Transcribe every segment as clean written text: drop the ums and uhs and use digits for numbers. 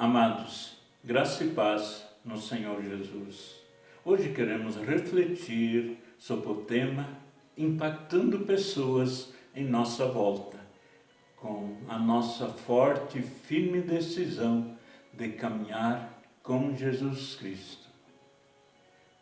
Amados, graça e paz no Senhor Jesus. Hoje queremos refletir sobre o tema impactando pessoas em nossa volta, com a nossa forte e firme decisão de caminhar com Jesus Cristo.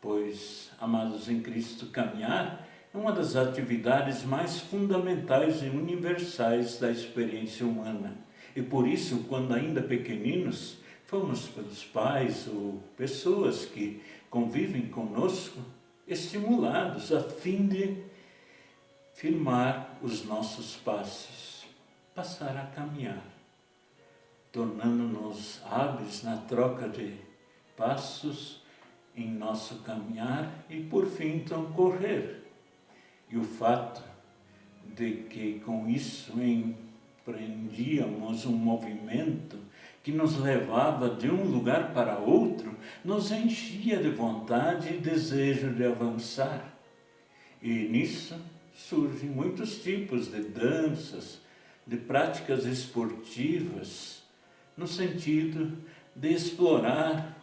Pois, amados em Cristo, caminhar é uma das atividades mais fundamentais e universais da experiência humana. E por isso, quando ainda pequeninos, fomos pelos pais ou pessoas que convivem conosco, estimulados a fim de firmar os nossos passos, passar a caminhar, tornando-nos hábeis na troca de passos em nosso caminhar e, por fim, então, correr. E o fato de que com isso empreendíamos um movimento que nos levava de um lugar para outro, nos enchia de vontade e desejo de avançar. E nisso surgem muitos tipos de danças, de práticas esportivas, no sentido de explorar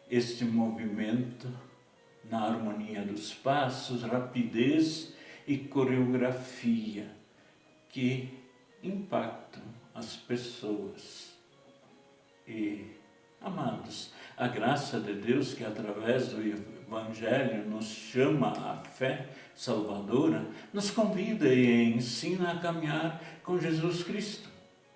este movimento na harmonia dos passos, rapidez e coreografia que impactam as pessoas. E, amados, a graça de Deus que através do Evangelho nos chama à fé salvadora, nos convida e ensina a caminhar com Jesus Cristo.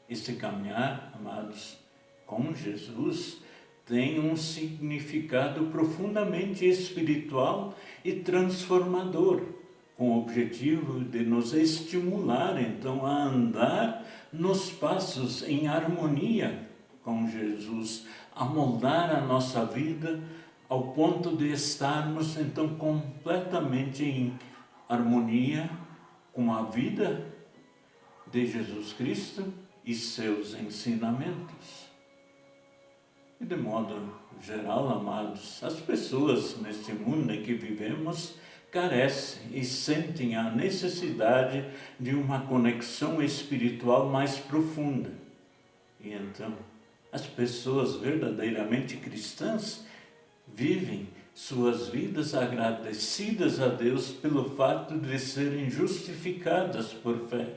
Este caminhar, amados, com Jesus tem um significado profundamente espiritual e transformador, com o objetivo de nos estimular, então, a andar nos passos em harmonia com Jesus, a moldar a nossa vida ao ponto de estarmos, então, completamente em harmonia com a vida de Jesus Cristo e seus ensinamentos. E de modo geral, amados, as pessoas neste mundo em que vivemos carecem e sentem a necessidade de uma conexão espiritual mais profunda. E então, as pessoas verdadeiramente cristãs vivem suas vidas agradecidas a Deus pelo fato de serem justificadas por fé,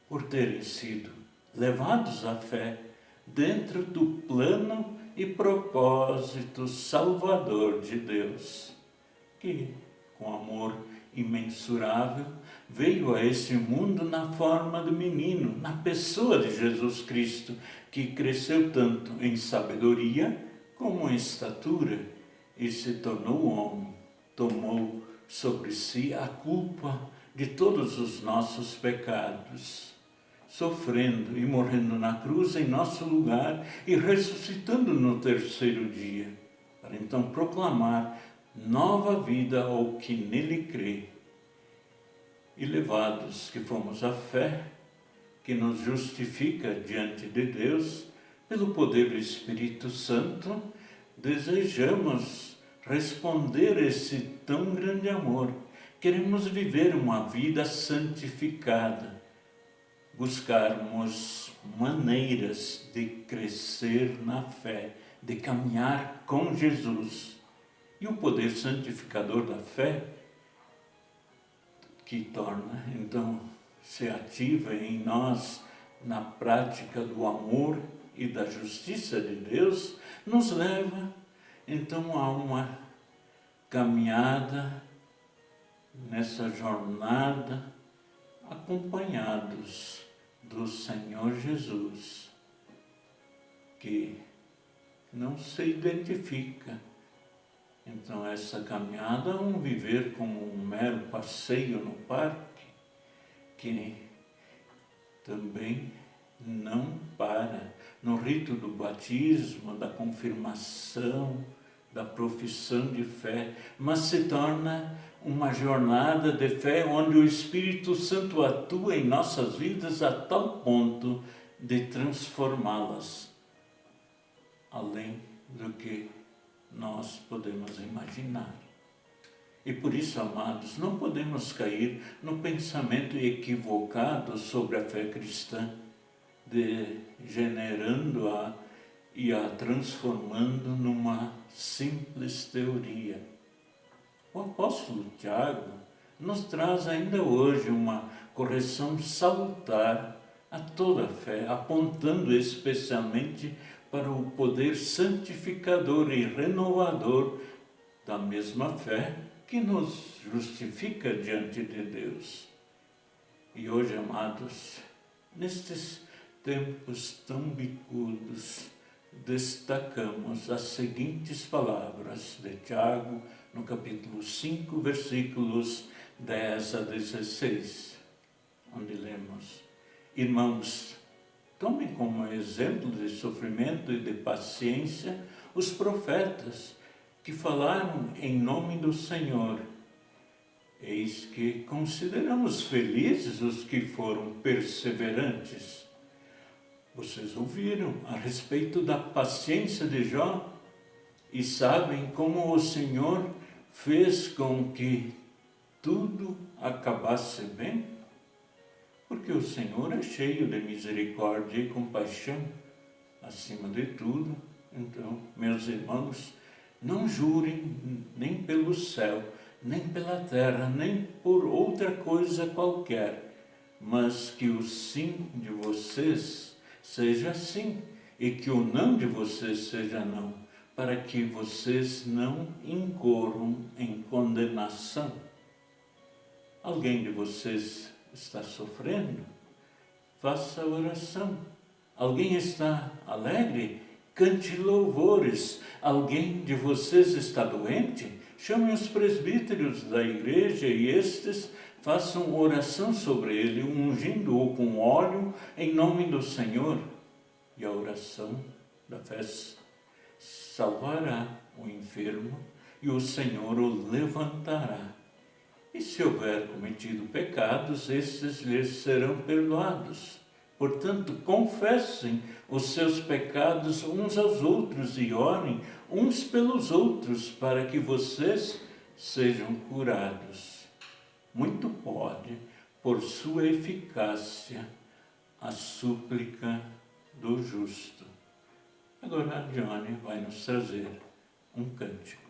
por terem sido levados à fé dentro do plano e propósito salvador de Deus, que, com amor imensurável, veio a este mundo na forma de menino, na pessoa de Jesus Cristo, que cresceu tanto em sabedoria como em estatura e se tornou homem, tomou sobre si a culpa de todos os nossos pecados, sofrendo e morrendo na cruz em nosso lugar e ressuscitando no terceiro dia, para então proclamar nova vida ao que nele crê. E levados que fomos à fé, que nos justifica diante de Deus, pelo poder do Espírito Santo, desejamos responder esse tão grande amor. Queremos viver uma vida santificada, buscarmos maneiras de crescer na fé, de caminhar com Jesus. E o poder santificador da fé, que torna, então, se ativa em nós na prática do amor e da justiça de Deus, nos leva, então, a uma caminhada nessa jornada, acompanhados do Senhor Jesus, que não se identifica. Então, essa caminhada é um viver como um mero passeio no parque, que também não para no rito do batismo, da confirmação, da profissão de fé, mas se torna uma jornada de fé onde o Espírito Santo atua em nossas vidas a tal ponto de transformá-las além do que nós podemos imaginar. E por isso, amados, não podemos cair no pensamento equivocado sobre a fé cristã, degenerando-a e a transformando numa simples teoria. O apóstolo Tiago nos traz ainda hoje uma correção salutar a toda a fé, apontando especialmente para o poder santificador e renovador da mesma fé que nos justifica diante de Deus. E hoje, amados, nestes tempos tão bicudos, destacamos as seguintes palavras de Tiago, no capítulo 5, versículos 10 a 16, onde lemos: Irmãos, tomem como exemplo de sofrimento e de paciência os profetas que falaram em nome do Senhor. Eis que consideramos felizes os que foram perseverantes. Vocês ouviram a respeito da paciência de Jó e sabem como o Senhor fez com que tudo acabasse bem? Porque o Senhor é cheio de misericórdia e compaixão, acima de tudo. Então, meus irmãos, não jurem nem pelo céu, nem pela terra, nem por outra coisa qualquer, mas que o sim de vocês seja sim, e que o não de vocês seja não, para que vocês não incorram em condenação. Alguém de vocês está sofrendo? Faça oração. Alguém está alegre? Cante louvores. Alguém de vocês está doente? Chamem os presbíteros da igreja e estes façam oração sobre ele, ungindo-o com óleo em nome do Senhor. E a oração da fé salvará o enfermo e o Senhor o levantará. E se houver cometido pecados, estes lhes serão perdoados. Portanto, confessem os seus pecados uns aos outros e orem uns pelos outros para que vocês sejam curados. Muito pode, por sua eficácia, a súplica do justo. Agora a Johnny vai nos trazer um cântico.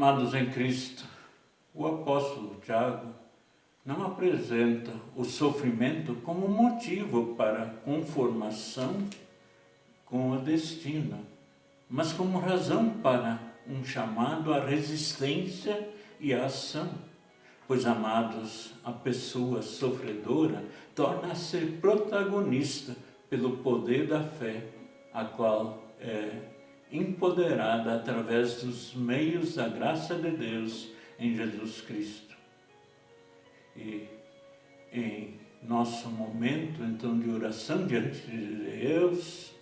Amados em Cristo, o apóstolo Tiago não apresenta o sofrimento como motivo para conformação com o destino, mas como razão para um chamado à resistência e à ação. Pois, amados, a pessoa sofredora torna-se protagonista pelo poder da fé, a qual é empoderada através dos meios da graça de Deus em Jesus Cristo. E em nosso momento, então, de oração diante de Deus,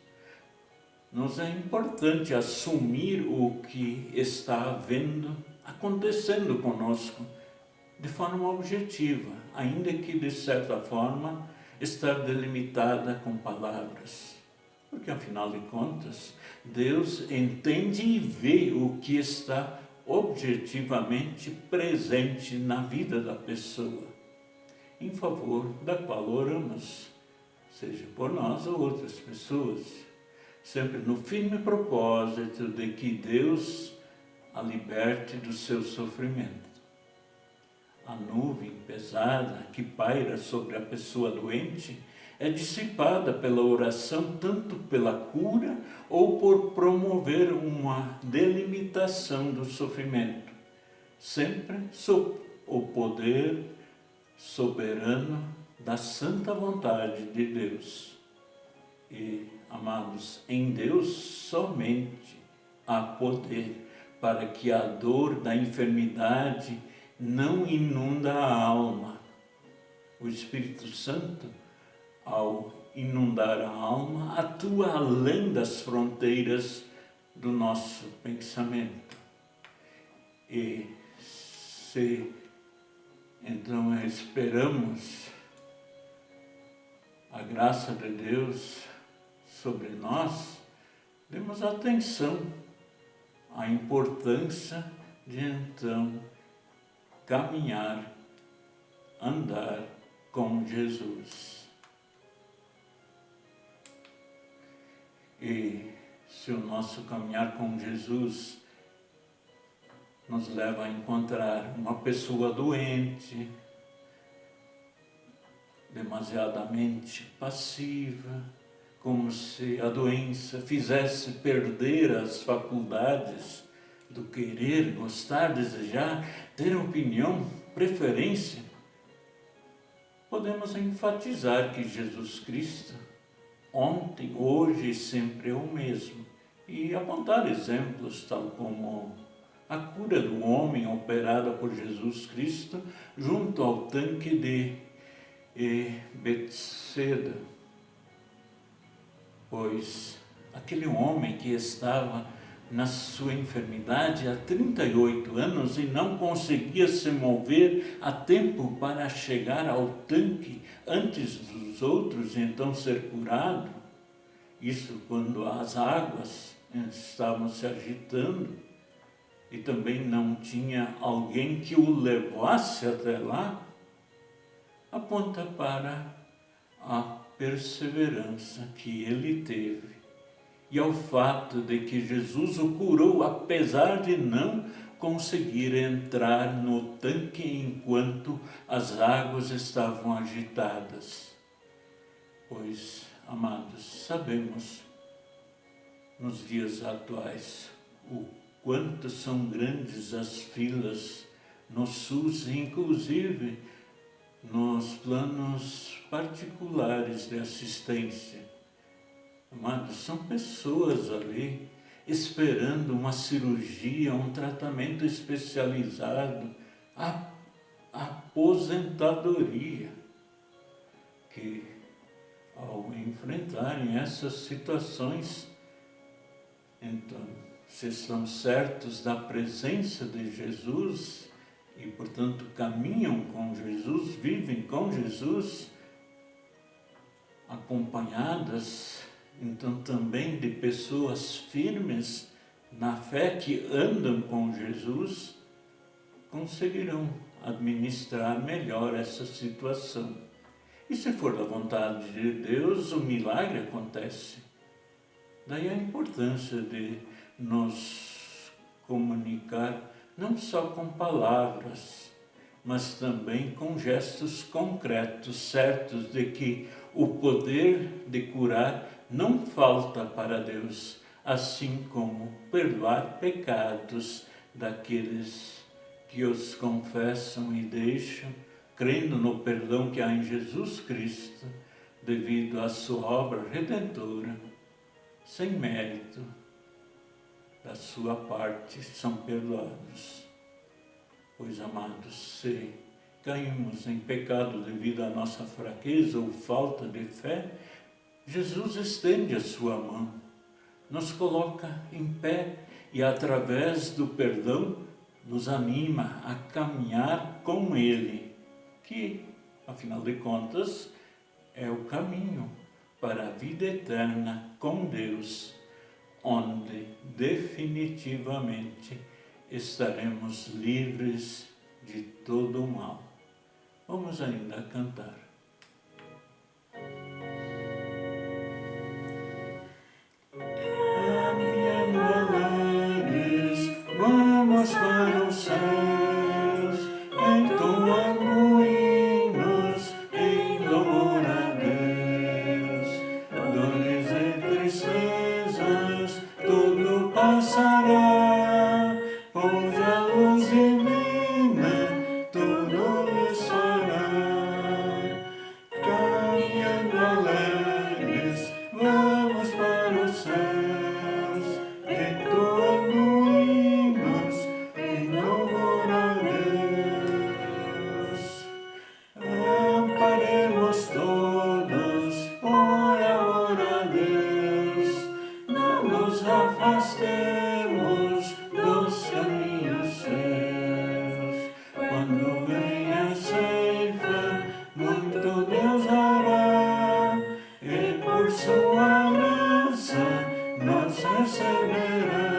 nos é importante assumir o que está acontecendo conosco de forma objetiva, ainda que de certa forma está delimitada com palavras. Porque afinal de contas, Deus entende e vê o que está objetivamente presente na vida da pessoa, em favor da qual oramos, seja por nós ou outras pessoas, sempre no firme propósito de que Deus a liberte do seu sofrimento. A nuvem pesada que paira sobre a pessoa doente é dissipada pela oração, tanto pela cura ou por promover uma delimitação do sofrimento, sempre sob o poder soberano da santa vontade de Deus. E, amados, em Deus somente há poder para que a dor da enfermidade não inunda a alma. O Espírito Santo, ao inundar a alma, atua além das fronteiras do nosso pensamento. E se então esperamos a graça de Deus sobre nós, demos atenção à importância de então caminhar, andar com Jesus. E se o nosso caminhar com Jesus nos leva a encontrar uma pessoa doente, demasiadamente passiva, como se a doença fizesse perder as faculdades do querer, gostar, desejar, ter opinião, preferência, podemos enfatizar que Jesus Cristo, ontem, hoje e sempre é o mesmo, e apontar exemplos tal como a cura do homem operada por Jesus Cristo junto ao tanque de Betseda, pois aquele homem que estava na sua enfermidade há 38 anos e não conseguia se mover a tempo para chegar ao tanque antes dos outros e então ser curado, isso quando as águas estavam se agitando e também não tinha alguém que o levasse até lá, aponta para a perseverança que ele teve e ao fato de que Jesus o curou apesar de não conseguir entrar no tanque enquanto as águas estavam agitadas. Pois, amados, sabemos nos dias atuais o quanto são grandes as filas no SUS, inclusive nos planos particulares de assistência. Amados, são pessoas ali esperando uma cirurgia, um tratamento especializado, a aposentadoria, que ao enfrentarem essas situações, então, se estão certos da presença de Jesus e, portanto, caminham com Jesus, vivem com Jesus, acompanhadas, então, também de pessoas firmes na fé que andam com Jesus, conseguirão administrar melhor essa situação. E se for da vontade de Deus, o milagre acontece. Daí a importância de nos comunicar não só com palavras, mas também com gestos concretos, certos de que o poder de curar não falta para Deus, assim como perdoar pecados daqueles que os confessam e deixam, crendo no perdão que há em Jesus Cristo, devido à sua obra redentora, sem mérito da sua parte, são perdoados. Pois, amados, se caímos em pecado devido à nossa fraqueza ou falta de fé, Jesus estende a sua mão, nos coloca em pé e, através do perdão, nos anima a caminhar com Ele, que, afinal de contas, é o caminho para a vida eterna com Deus, onde definitivamente estaremos livres de todo o mal. Vamos ainda cantar. Caminhando alegres, vamos para os céus, entoando hinos em louvor a Deus. Dores e tristezas, tudo passará, pois a luz divina tudo lhes fará. Caminhando alegres, vamos para os céus, entoando hinos em louvor a Deus. Amparemos todos por amor a Deus, não nos afastemos dos caminhos seus. Quando vem a ceifa, muito Deus dará, e por sua graça nos receberá.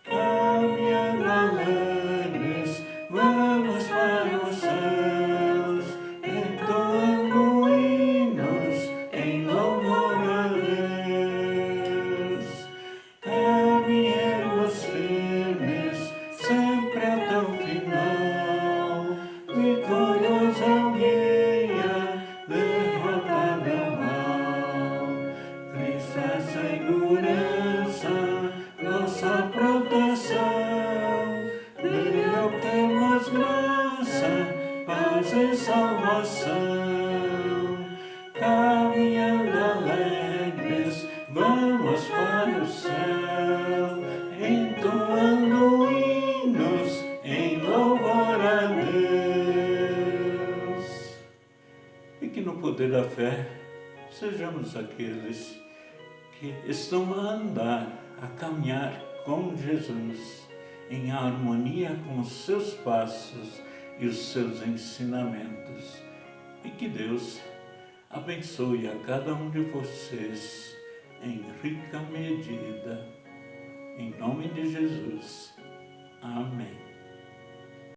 Caminhando alegres, vamos para os céus, entoando hinos em louvor a Deus. Caminhemos firmes, sempre até o final, vitorioso é o guia, derrotado é o mal. Cristo é segurança, nossa proteção, nele obtemos graça, paz e salvação. Caminhando alegres, vamos para o céu, entoando hinos em louvor a Deus. E que no poder da fé sejamos aqueles que estão a andar, a caminhar com Jesus, em harmonia com os seus passos e os seus ensinamentos. E que Deus abençoe a cada um de vocês em rica medida. Em nome de Jesus. Amém.